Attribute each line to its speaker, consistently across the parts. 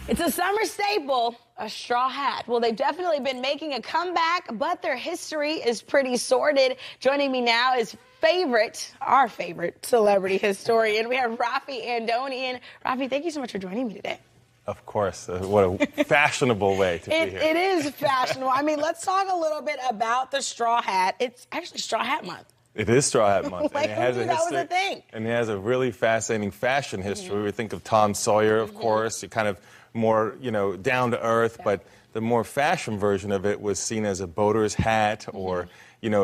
Speaker 1: It's a summer staple, a straw hat. Well, they've definitely been making a comeback, but their history is pretty sordid. Joining me now is our favorite celebrity historian. We have Raffi Andonian. Raffi, thank you so much for joining me today.
Speaker 2: Of course. What a fashionable way to be here.
Speaker 1: It is fashionable. I mean, let's talk a little bit about the straw hat. It's actually Straw Hat Month.
Speaker 2: It is Straw Hat Month.
Speaker 1: Like,
Speaker 2: and it has
Speaker 1: who knew that was a thing?
Speaker 2: And it has a really fascinating fashion history. We think of Tom Sawyer, of course, kind of more, down to earth, but the more fashion version of it was seen as a boater's hat or,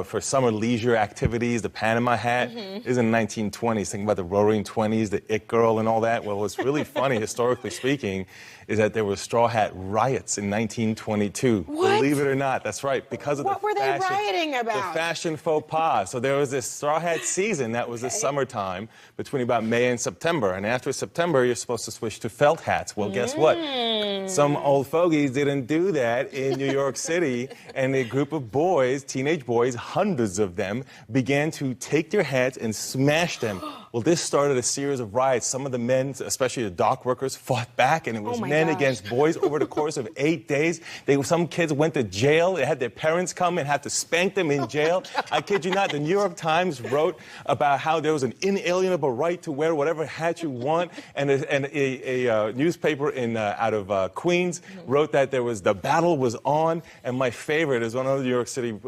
Speaker 2: for summer leisure activities, the Panama hat is in the 1920s. Think about the Roaring Twenties, the It Girl and all that. Well, what's really funny, historically speaking, is that there were straw hat riots in 1922.
Speaker 1: What?
Speaker 2: Believe it or not, that's right. Because of
Speaker 1: what were they rioting about?
Speaker 2: The fashion faux pas. So there was this straw hat season that was the summertime between about May and September. And after September, you're supposed to switch to felt hats. Well, guess what? Some old fogies didn't do that in New York City. And a group of boys, teenage boys, hundreds of them, began to take their hats and smash them. Well, this started a series of riots. Some of the men, especially the dock workers, fought back, and it was men against boys over the course of 8 days. Some kids went to jail. They had their parents come and had to spank them in jail. I kid you not, the New York Times wrote about how there was an inalienable right to wear whatever hat you want, and a newspaper out of Queens wrote that the battle was on, and my favorite is one of the New York City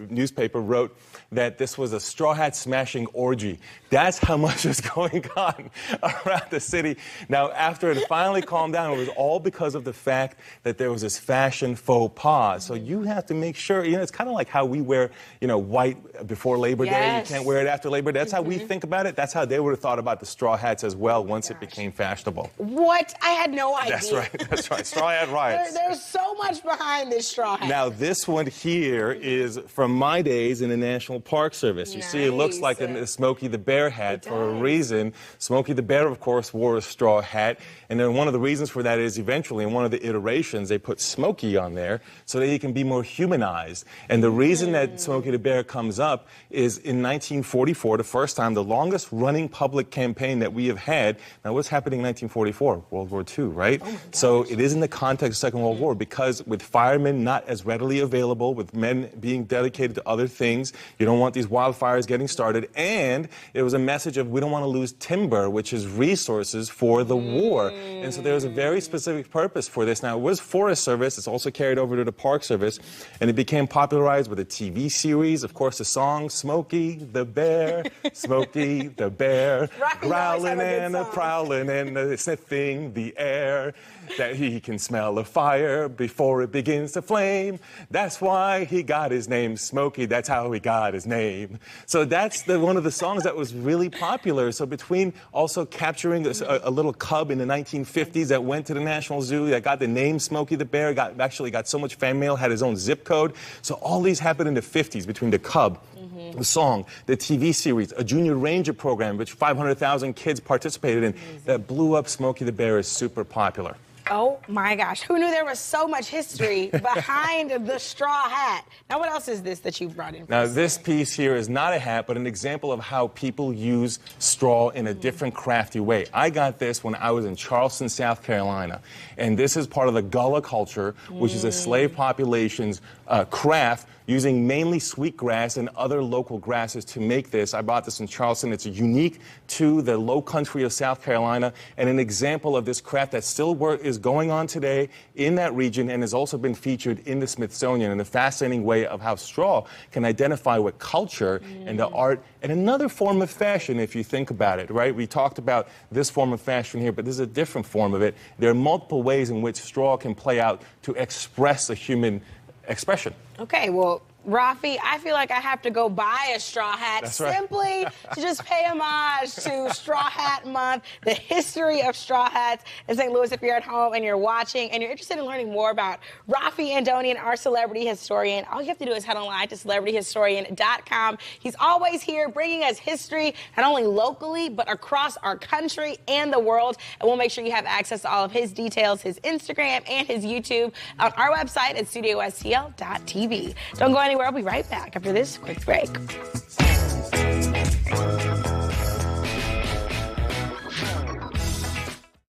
Speaker 2: newspaper wrote that this was a straw hat smashing orgy. That's how much was going on around the city. Now, after it finally calmed down, it was all because of the fact that there was this fashion faux pas. So you have to make sure, it's kind of like how we wear, white before Labor Day. You can't wear it after Labor Day. That's how we think about it. That's how they would have thought about the straw hats as well once it became fashionable.
Speaker 1: What? I had no idea.
Speaker 2: That's right. Straw hat riots.
Speaker 1: There's so much behind this straw hat.
Speaker 2: Now, this one here is from my days in the National Park Service. You see, it looks like a Smokey the Bear hat for a reason. Smokey the Bear, of course, wore a straw hat. And then one of the reasons for that is eventually, in one of the iterations, they put Smokey on there so that he can be more humanized. And the reason that Smokey the Bear comes up is in 1944, the first time, the longest running public campaign that we have had. Now, what's happening in 1944? World War II, right? So it is in the context of Second World War, because with firemen not as readily available, with men being dedicated to other things, you don't want these wildfires getting started. And it was a message of we don't want to lose timber, which is resources for the war. And so there was a very specific purpose for this. Now, it was Forest Service. It's also carried over to the Park Service. And it became popularized with a TV series. Of course, the song, Smokey the Bear, Smokey the Bear, growling and a-prowling and sniffing the air, that he can smell a fire before it begins to flame. That's why he got his name, Smokey. That's how he got his name. So that's one of the songs that was really popular. So between also capturing a little cub in the 1950s that went to the National Zoo, that got the name Smokey the Bear, actually got so much fan mail, had his own zip code. So all these happened in the 50s between the cub, the song, the TV series, a Junior Ranger program, which 500,000 kids participated in, that blew up Smokey the Bear is super popular.
Speaker 1: Oh my gosh, who knew there was so much history behind the straw hat? Now, what else is this that you brought in?
Speaker 2: Now, this piece here is not a hat, but an example of how people use straw in a different crafty way. I got this when I was in Charleston, South Carolina. And this is part of the Gullah culture, which is a slave population's craft, using mainly sweetgrass and other local grasses to make this. I bought this in Charleston. It's unique to the low country of South Carolina, and an example of this craft that still is going on today in that region and has also been featured in the Smithsonian in a fascinating way of how straw can identify with culture and the art and another form of fashion, if you think about it, right? We talked about this form of fashion here, but this is a different form of it. There are multiple ways in which straw can play out to express a human expression.
Speaker 1: Okay, well, Raffi, I feel like I have to go buy a straw hat simply to just pay homage to Straw Hat Month, the history of straw hats in St. Louis. If you're at home and you're watching and you're interested in learning more about Raffi Andonian, our celebrity historian, all you have to do is head online to celebrityhistorian.com. He's always here bringing us history, not only locally, but across our country and the world. And we'll make sure you have access to all of his details, his Instagram and his YouTube on our website at studiostl.tv. Don't go anywhere. I'll be right back after this quick break.